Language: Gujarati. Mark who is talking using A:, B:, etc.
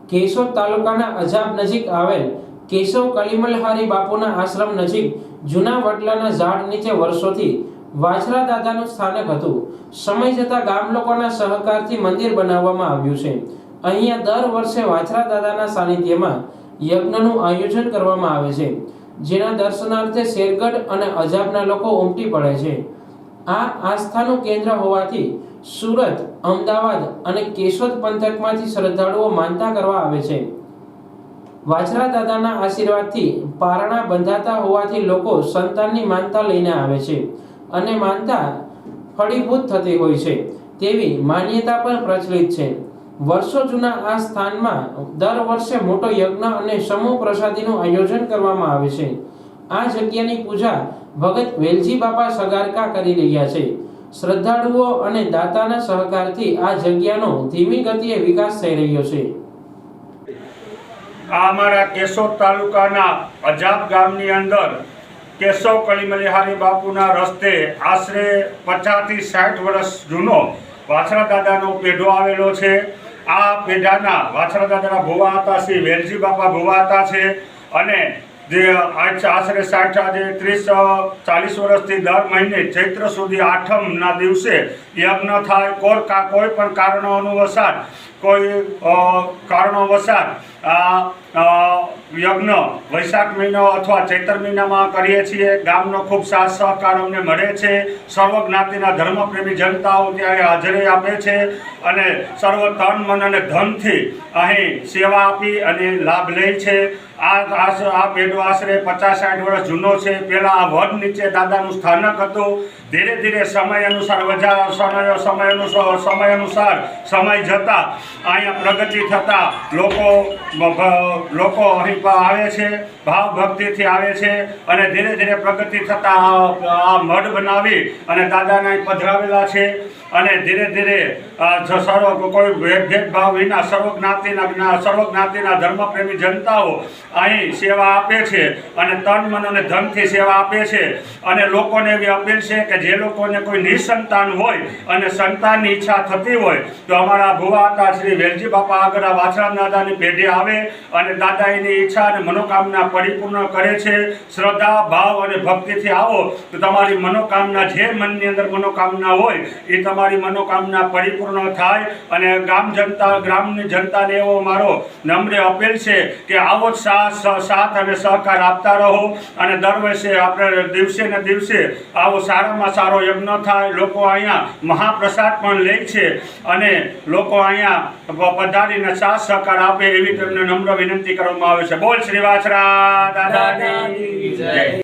A: કેશોદ તાલુકાના અજાબ નજીક આવેલ કેશવ કલીમલહારી બાપુના આશ્રમ નજીક જૂના વડલાના ઝાડ નીચે વર્ષોથી વાછરા દાદાનું સ્થાનક હતું। સમય જતાં ગામ લોકોના સહકારથી મંદિર બનાવવામાં આવ્યું છે। અહીંયા દર વર્ષે વાછરા દાદાના સાનિધ્યમાં યજ્ઞનું આયોજન કરવામાં આવે છે, જેના દર્શનાર્થે શેરગઢ અને અજાબના લોકો ઉમટી પડે છે। આ આસ્થાનું કેન્દ્ર હોવાથી સુરત, અમદાવાદ અને કેશોદ પંથકમાંથી શ્રદ્ધાળુઓ માનતા કરવા આવે છે। વાછરા દાદાના આશીર્વાદથી પારણા બંધાતા હોવાથી લોકો સંતાનની માનતા લઈને આવે છે અને માનતા ફળીભૂત થતી હોય છે તેવી માન્યતા પણ પ્રચલિત છે। વર્ષો જૂના આ સ્થાનમાં દર વર્ષે મોટો યજ્ઞ અને સમૂહ પ્રસાદીનું આયોજન કરવામાં આવે છે। આ જગ્યાની પૂજા ભગત વેલજી બાપા સગારકા કરી રહ્યા છે। શ્રદ્ધાળુઓ અને દાતાના સહકારથી આ જગ્યાનો ધીમી ગતિએ વિકાસ થઈ રહ્યો છે।
B: આ અમારા કેશોદ તાલુકાના અજાબ ગામની અંદર કેશવ કલીમલહારી બાપુના રસ્તે આશરે 50 થી 60 વર્ષ જૂનો વાછરા દાદાનો પેઢો આવેલો છે। આ પેઢાના વાછરા દાદાના ભુવા હતા શ્રી વેલજી બાપા ભુવા હતા છે અને જે આશરે 60 આજે 30-40 વર્ષથી દર મહિને ચૈત્ર સુધી આઠમના દિવસે યજ્ઞ થાય। કોઈ પણ કારણોવસાર યજ્ઞ વૈશાખ મહિનો અથવા ચૈત્ર મહિનામાં કરીએ છીએ। ગામનો ખૂબ સાથ સહકાર અમને મળે છે। સર્વ જ્ઞાતિના ધર્મપ્રેમી જનતાઓ ત્યારે હાજરી આપે છે અને સર્વ તન મન અને ધનથી અહીં સેવા આપી અને લાભ લે છે। આ પેઢો આશરે 50-60 વર્ષ જૂનો છે। પહેલાં આ વડ નીચે દાદાનું સ્થાનક હતું। ધીરે ધીરે સમય અનુસાર સમય જતાં અહીંયા પ્રગતિ થતાં લોકો અહીં આવે છે, ભાવ ભક્તિથી આવે છે અને ધીરે ધીરે પ્રગતિ થતાં આ મઢ બનાવી અને દાદાને અહીં પધરાવેલા છે અને ધીરે ધીરે કોઈ ભેદભાવ વિના સર્વ જ્ઞાતિના ધર્મપ્રેમી જનતાઓ અહીં સેવા આપે છે અને તન મન અને ધનથી સેવા આપે છે। અને લોકોને એવી અપીલ છે કે જે લોકોને કોઈ નિસંતાન હોય અને સંતાનની ઈચ્છા થતી હોય તો અમારા ભુવા હતા શ્રી વેલજી બાપા આગળ આ વાછરા દાદાની પેઢી આવે અને દાદા એની ઈચ્છા અને મનોકામના પરિપૂર્ણ કરે છે। શ્રદ્ધા, ભાવ અને ભક્તિથી આવો તો તમારી મનોકામના જે મનની અંદર મનોકામના હોય એ તમારી મનોકામના પરિપૂર્ણ થાય। અને ગ્રામની જનતાને એવો મારો નમ્ર અપીલ છે કે આવો સાથ અને સહકાર આપતા રહો અને દર વર્ષે આપણે દિવસે ને દિવસે આવો સારામાં સારો યજ્ઞ થાય। લોકો અહીંયા મહાપ્રસાદ પણ લે છે અને લોકો અહીંયા પધારીને સાથ સહકાર આપે એવી તેમને નમ્ર વિનંતી કરવામાં આવે છે। બોલ શ્રી વાછરા દાદાની જય।